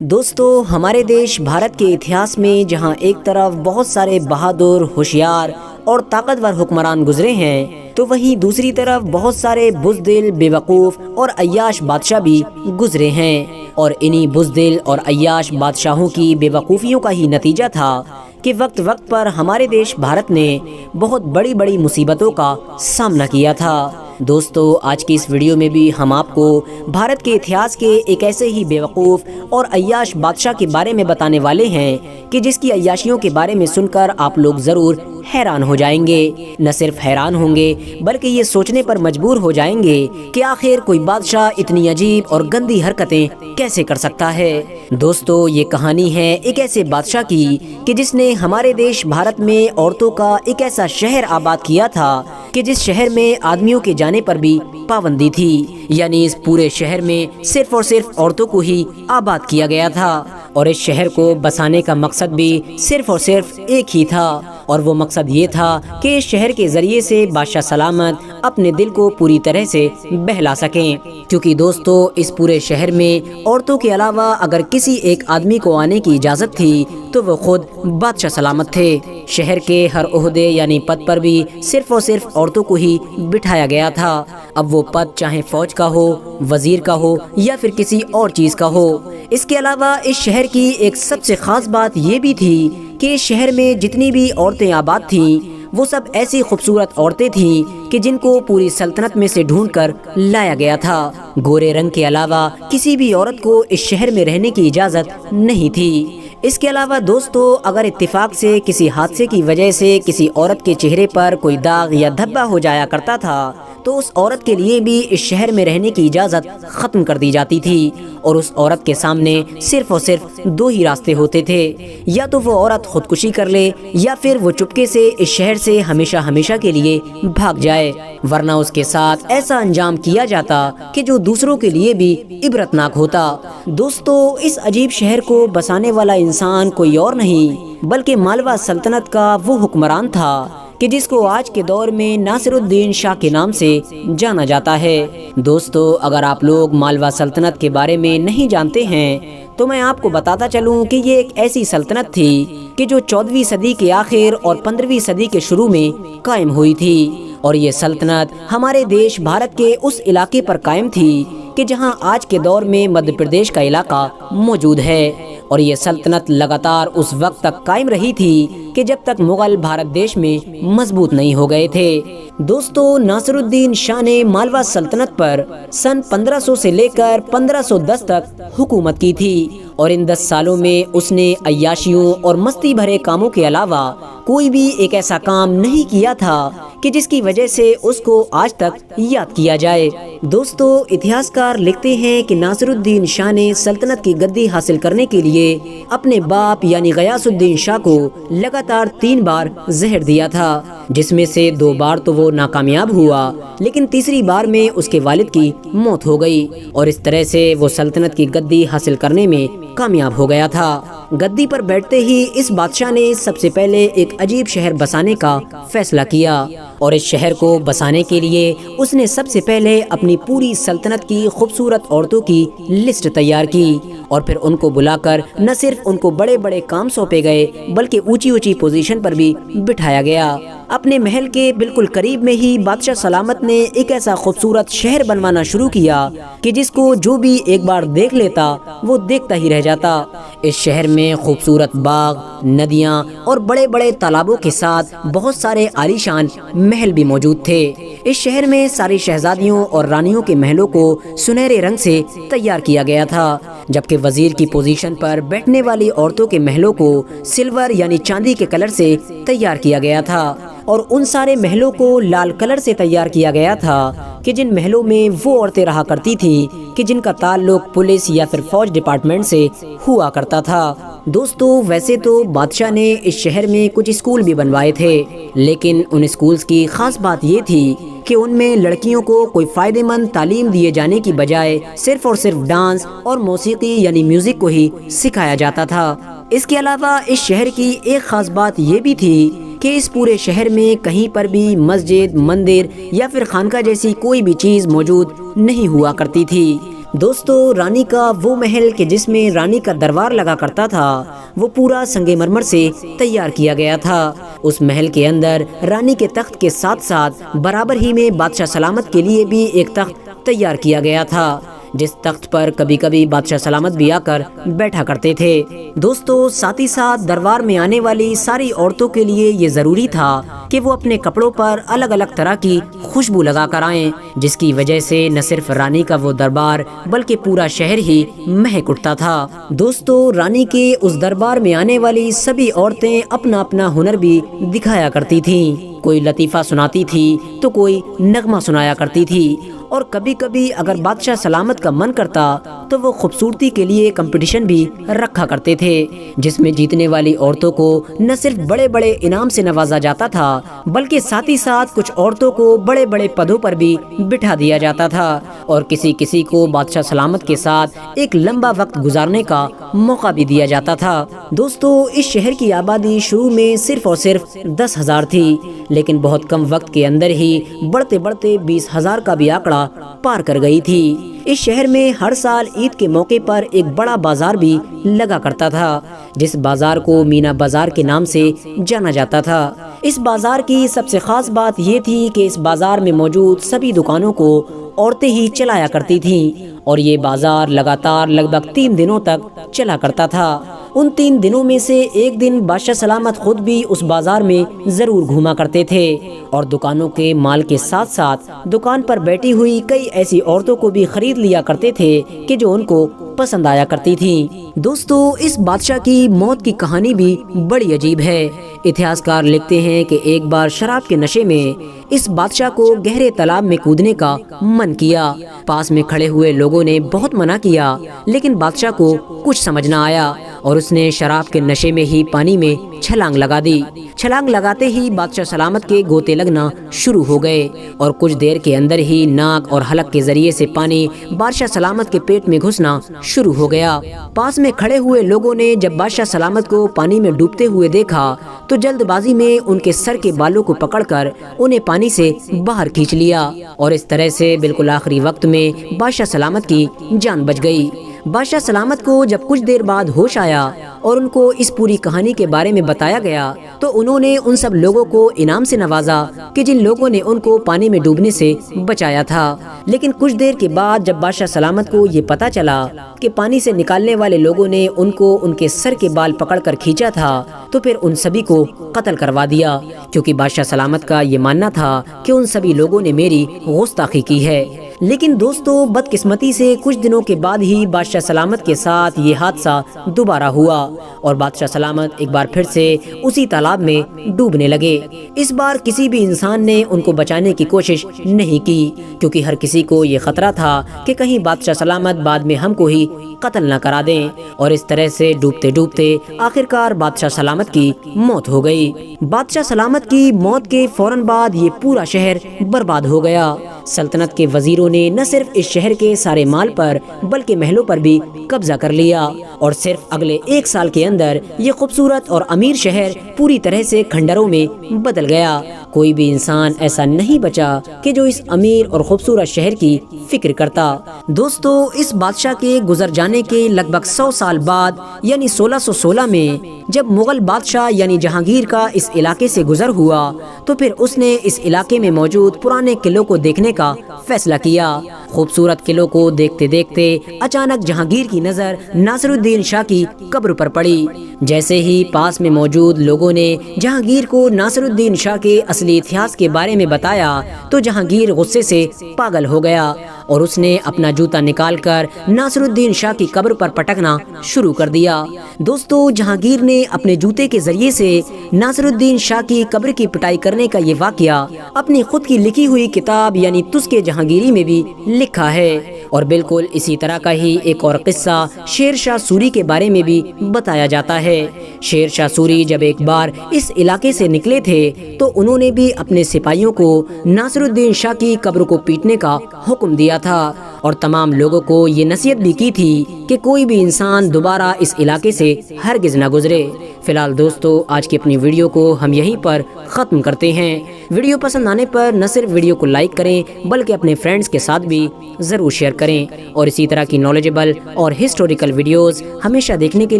دوستو، ہمارے دیش بھارت کے اتہاس میں جہاں ایک طرف بہت سارے بہادر، ہوشیار اور طاقتور حکمران گزرے ہیں، تو وہیں دوسری طرف بہت سارے بزدل، بے وقوف اور عیاش بادشاہ بھی گزرے ہیں۔ اور انہی بزدل اور عیاش بادشاہوں کی بے وقوفیوں کا ہی نتیجہ تھا کہ وقت وقت پر ہمارے دیش بھارت نے بہت بڑی بڑی مصیبتوں کا سامنا کیا تھا۔ دوستو، آج کی اس ویڈیو میں بھی ہم آپ کو بھارت کے اتہاس کے ایک ایسے ہی بے وقوف اور عیاش بادشاہ کے بارے میں بتانے والے ہیں کہ جس کی عیاشیوں کے بارے میں سن کر آپ لوگ ضرور حیران ہو جائیں گے۔ نہ صرف حیران ہوں گے بلکہ یہ سوچنے پر مجبور ہو جائیں گے کہ آخر کوئی بادشاہ اتنی عجیب اور گندی حرکتیں کیسے کر سکتا ہے۔ دوستو، یہ کہانی ہے ایک ایسے بادشاہ کی کہ جس نے ہمارے دیش بھارت میں عورتوں کا ایک ایسا شہر آباد کیا تھا کہ جس شہر میں آدمیوں کے جانے پر بھی پابندی تھی، یعنی اس پورے شہر میں صرف اور صرف عورتوں کو ہی آباد کیا گیا تھا، اور اس شہر کو بسانے کا مقصد بھی صرف اور صرف ایک ہی تھا، اور وہ مقصد یہ تھا کہ اس شہر کے ذریعے سے بادشاہ سلامت اپنے دل کو پوری طرح سے بہلا سکیں، کیونکہ دوستو اس پورے شہر میں عورتوں کے علاوہ اگر کسی ایک آدمی کو آنے کی اجازت تھی تو وہ خود بادشاہ سلامت تھے۔ شہر کے ہر عہدے یعنی پد پر بھی صرف اور صرف عورتوں کو ہی بٹھایا گیا تھا، اب وہ پد چاہے فوج کا ہو، وزیر کا ہو یا پھر کسی اور چیز کا ہو۔ اس کے علاوہ اس شہر کی ایک سب سے خاص بات یہ بھی تھی کہ اس شہر میں جتنی بھی عورتیں آباد تھیں وہ سب ایسی خوبصورت عورتیں تھیں کہ جن کو پوری سلطنت میں سے ڈھونڈ کر لایا گیا تھا۔ گورے رنگ کے علاوہ کسی بھی عورت کو اس شہر میں رہنے کی اجازت نہیں تھی۔ اس کے علاوہ دوستو، اگر اتفاق سے کسی حادثے کی وجہ سے کسی عورت کے چہرے پر کوئی داغ یا دھبا ہو جایا کرتا تھا تو اس عورت کے لیے بھی اس شہر میں رہنے کی اجازت ختم کر دی جاتی تھی، اور اس عورت کے سامنے صرف اور صرف دو ہی راستے ہوتے تھے، یا تو وہ عورت خودکشی کر لے یا پھر وہ چپکے سے اس شہر سے ہمیشہ ہمیشہ کے لیے بھاگ جائے، ورنہ اس کے ساتھ ایسا انجام کیا جاتا کہ جو دوسروں کے لیے بھی عبرتناک ہوتا۔ دوستو، اس عجیب شہر کو بسانے والا انسان کوئی اور نہیں بلکہ مالوا سلطنت کا وہ حکمران تھا کہ جس کو آج کے دور میں ناصر الدین شاہ کے نام سے جانا جاتا ہے۔ دوستو، اگر آپ لوگ مالوا سلطنت کے بارے میں نہیں جانتے ہیں تو میں آپ کو بتاتا چلوں کہ یہ ایک ایسی سلطنت تھی کہ جو 14ویں صدی کے آخر اور 15ویں صدی کے شروع میں قائم ہوئی تھی، اور یہ سلطنت ہمارے دیش بھارت کے اس علاقے پر قائم تھی کہ جہاں آج کے دور میں مدھیہ پردیش کا علاقہ موجود ہے، اور یہ سلطنت لگاتار اس وقت تک قائم رہی تھی کہ جب تک مغل بھارت دیش میں مضبوط نہیں ہو گئے تھے۔ دوستو، ناصر الدین شاہ نے مالوا سلطنت پر سن 1500 سے لے کر 1510 تک حکومت کی تھی، اور ان 10 سالوں میں اس نے عیاشیوں اور مستی بھرے کاموں کے علاوہ کوئی بھی ایک ایسا کام نہیں کیا تھا کہ جس کی وجہ سے اس کو آج تک یاد کیا جائے۔ دوستو، اتہاسکار لکھتے ہیں کہ ناصر الدین شاہ نے سلطنت کی گدی حاصل کرنے کے لیے اپنے باپ یعنی غیاث الدین شاہ کو لگاتار 3 بار زہر دیا تھا، جس میں سے 2 بار تو وہ ناکامیاب ہوا، لیکن تیسری بار میں اس کے والد کی موت ہو گئی، اور اس طرح سے وہ سلطنت کی گدی حاصل کرنے میں کامیاب ہو گیا تھا۔ گدی پر بیٹھتے ہی اس بادشاہ نے سب سے پہلے ایک عجیب شہر بسانے کا فیصلہ کیا، اور اس شہر کو بسانے کے لیے اس نے سب سے پہلے اپنی پوری سلطنت کی خوبصورت عورتوں کی لسٹ تیار کی، اور پھر ان کو بلا کر نہ صرف ان کو بڑے بڑے کام سونپے گئے بلکہ اونچی اونچی پوزیشن پر بھی بٹھایا گیا۔ اپنے محل کے بالکل قریب میں ہی بادشاہ سلامت نے ایک ایسا خوبصورت شہر بنوانا شروع کیا کہ جس کو جو بھی ایک بار دیکھ لیتا وہ دیکھتا ہی رہ جاتا۔ اس شہر میں خوبصورت باغ، ندیاں اور بڑے بڑے تالابوں کے ساتھ بہت سارے عالیشان محل بھی موجود تھے۔ اس شہر میں ساری شہزادیوں اور رانیوں کے محلوں کو سنہرے رنگ سے تیار کیا گیا تھا، جبکہ وزیر کی پوزیشن پر بیٹھنے والی عورتوں کے محلوں کو سلور یعنی چاندی کے کلر سے تیار کیا گیا تھا، اور ان سارے محلوں کو لال کلر سے تیار کیا گیا تھا کہ جن محلوں میں وہ عورتیں رہا کرتی تھیں کہ جن کا تعلق پولیس یا پھر فوج ڈپارٹمنٹ سے ہوا کرتا تھا۔ دوستو، ویسے تو بادشاہ نے اس شہر میں کچھ اسکول بھی بنوائے تھے، لیکن ان اسکولز کی خاص بات یہ تھی کہ ان میں لڑکیوں کو کوئی فائدہ مند تعلیم دیے جانے کی بجائے صرف اور صرف ڈانس اور موسیقی یعنی میوزک کو ہی سکھایا جاتا تھا۔ اس کے علاوہ اس شہر کی ایک خاص بات یہ بھی تھی کہ اس پورے شہر میں کہیں پر بھی مسجد، مندر یا پھر خانقاہ جیسی کوئی بھی چیز موجود نہیں ہوا کرتی تھی، دوستو رانی کا وہ محل کہ جس میں رانی کا دربار لگا کرتا تھا وہ پورا سنگ مرمر سے تیار کیا گیا تھا۔ اس محل کے اندر رانی کے تخت کے ساتھ ساتھ برابر ہی میں بادشاہ سلامت کے لیے بھی ایک تخت تیار کیا گیا تھا، جس تخت پر کبھی کبھی بادشاہ سلامت بھی آ کر بیٹھا کرتے تھے۔ دوستو ساتھ ہی ساتھ دربار میں آنے والی ساری عورتوں کے لیے یہ ضروری تھا کہ وہ اپنے کپڑوں پر الگ الگ طرح کی خوشبو لگا کر آئیں، جس کی وجہ سے نہ صرف رانی کا وہ دربار بلکہ پورا شہر ہی مہک اٹھتا تھا۔ دوستو رانی کے اس دربار میں آنے والی سبھی عورتیں اپنا اپنا ہنر بھی دکھایا کرتی تھیں، کوئی لطیفہ سناتی تھی تو کوئی نغمہ سنایا کرتی تھی، اور کبھی کبھی اگر بادشاہ سلامت کا من کرتا تو وہ خوبصورتی کے لیے کمپٹیشن بھی رکھا کرتے تھے، جس میں جیتنے والی عورتوں کو نہ صرف بڑے بڑے انعام سے نوازا جاتا تھا بلکہ ساتھ ہی ساتھ کچھ عورتوں کو بڑے بڑے پدوں پر بھی بٹھا دیا جاتا تھا، اور کسی کسی کو بادشاہ سلامت کے ساتھ ایک لمبا وقت گزارنے کا موقع بھی دیا جاتا تھا۔ دوستو اس شہر کی آبادی شروع میں صرف اور صرف 10,000 تھی، لیکن بہت کم وقت کے اندر ہی بڑھتے بڑھتے 20,000 کا بھی آنکڑا پار کر گئی تھی۔ اس شہر میں ہر سال عید کے موقع پر ایک بڑا بازار بھی لگا کرتا تھا، جس بازار کو مینا بازار کے نام سے جانا جاتا تھا۔ اس بازار کی سب سے خاص بات یہ تھی کہ اس بازار میں موجود سبھی دکانوں کو عورتیں ہی چلایا کرتی تھیں، اور یہ بازار لگاتار لگ بھگ 3 دنوں تک چلا کرتا تھا۔ ان 3 دنوں میں سے ایک دن بادشاہ سلامت خود بھی اس بازار میں ضرور گھوما کرتے تھے، اور دکانوں کے مال کے ساتھ ساتھ دکان پر بیٹھی ہوئی کئی ایسی عورتوں کو بھی خرید لیا کرتے تھے کہ جو ان کو پسند آیا کرتی تھیں۔ دوستو اس بادشاہ کی موت کی کہانی بھی بڑی عجیب ہے۔ اتہاسکار لکھتے ہیں کہ ایک بار شراب کے نشے میں اس بادشاہ کو گہرے تالاب میں کودنے کا من کیا۔ پاس میں کھڑے ہوئے لوگوں نے بہت منع کیا، لیکن بادشاہ کو کچھ سمجھ نہ آیا اور اس نے شراب کے نشے میں ہی پانی میں چھلانگ لگا دی۔ چھلانگ لگاتے ہی بادشاہ سلامت کے گوتے لگنا شروع ہو گئے، اور کچھ دیر کے اندر ہی ناک اور حلق کے ذریعے سے پانی بادشاہ سلامت کے پیٹ میں گھسنا شروع ہو گیا۔ پاس میں کھڑے ہوئے لوگوں نے جب بادشاہ سلامت کو پانی میں ڈوبتے ہوئے دیکھا تو جلد بازی میں ان کے سر کے بالوں کو پکڑ کر انہیں پانی سے باہر کھینچ لیا، اور اس طرح سے بالکل آخری وقت میں بادشاہ سلامت کی جان بچ گئی۔ بادشاہ سلامت کو جب کچھ دیر بعد ہوش آیا اور ان کو اس پوری کہانی کے بارے میں بتایا گیا تو انہوں نے ان سب لوگوں کو انعام سے نوازا کہ جن لوگوں نے ان کو پانی میں ڈوبنے سے بچایا تھا۔ لیکن کچھ دیر کے بعد جب بادشاہ سلامت کو یہ پتا چلا کہ پانی سے نکالنے والے لوگوں نے ان کو ان کے سر کے بال پکڑ کر کھینچا تھا تو پھر ان سبھی کو قتل کروا دیا، کیونکہ بادشاہ سلامت کا یہ ماننا تھا کہ ان سبھی لوگوں نے میری گستاخی کی ہے۔ لیکن دوستو بدقسمتی سے کچھ دنوں کے بعد ہی بادشاہ سلامت کے ساتھ یہ حادثہ دوبارہ ہوا، اور بادشاہ سلامت ایک بار پھر سے اسی تالاب میں ڈوبنے لگے۔ اس بار کسی بھی انسان نے ان کو بچانے کی کوشش نہیں کی، کیونکہ ہر کسی کو یہ خطرہ تھا کہ کہیں بادشاہ سلامت بعد میں ہم کو ہی قتل نہ کرا دیں، اور اس طرح سے ڈوبتے ڈوبتے آخرکار بادشاہ سلامت کی موت ہو گئی۔ بادشاہ سلامت کی موت کے فوراً بعد یہ پورا شہر برباد ہو گیا۔ سلطنت کے وزیروں نے نہ صرف اس شہر کے سارے مال پر بلکہ محلوں پر بھی قبضہ کر لیا، اور صرف اگلے 1 سال کے اندر یہ خوبصورت اور امیر شہر پوری طرح سے کھنڈروں میں بدل گیا۔ کوئی بھی انسان ایسا نہیں بچا کہ جو اس امیر اور خوبصورت شہر کی فکر کرتا۔ دوستو اس بادشاہ کے گزر جانے کے لگ بھگ 100 سال بعد یعنی 1616 میں جب مغل بادشاہ یعنی جہانگیر کا اس علاقے سے گزر ہوا تو پھر اس نے اس علاقے میں موجود پرانے قلعوں کو دیکھنے کا فیصلہ کیا۔ خوبصورت قلعوں کو دیکھتے دیکھتے اچانک جہانگیر کی نظر ناصر الدین شاہ کی قبر پر پڑی۔ جیسے ہی پاس میں موجود لوگوں نے جہانگیر کو ناصر الدین شاہ کے اصلی اتہاس کے بارے میں بتایا تو جہانگیر غصے سے پاگل ہو گیا، اور اس نے اپنا جوتا نکال کر ناصر الدین شاہ کی قبر پر پٹکنا شروع کر دیا۔ دوستو جہانگیر نے اپنے جوتے کے ذریعے سے ناصر الدین شاہ کی قبر کی پٹائی کرنے کا یہ واقعہ اپنی خود کی لکھی ہوئی کتاب یعنی تذکرہ جہانگیری میں بھی لکھا ہے، اور بالکل اسی طرح کا ہی ایک اور قصہ شیر شاہ سوری کے بارے میں بھی بتایا جاتا ہے۔ شیر شاہ سوری جب ایک بار اس علاقے سے نکلے تھے تو انہوں نے بھی اپنے سپاہیوں کو ناصر الدین شاہ کی قبر کو پیٹنے کا حکم دیا تھا، اور تمام لوگوں کو یہ نصیحت بھی کی تھی کہ کوئی بھی انسان دوبارہ اس علاقے سے ہرگز نہ گزرے۔ فی الحال دوستو آج کی اپنی ویڈیو کو ہم یہیں پر ختم کرتے ہیں۔ ویڈیو پسند آنے پر نہ صرف ویڈیو کو لائک کریں بلکہ اپنے فرینڈز کے ساتھ بھی ضرور شیئر کریں، اور اسی طرح کی نالجبل اور ہسٹوریکل ویڈیوز ہمیشہ دیکھنے کے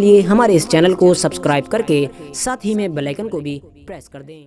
لیے ہمارے اس چینل کو سبسکرائب کر کے ساتھ ہی میں بیل آئیکن کو بھی پریس کر دیں۔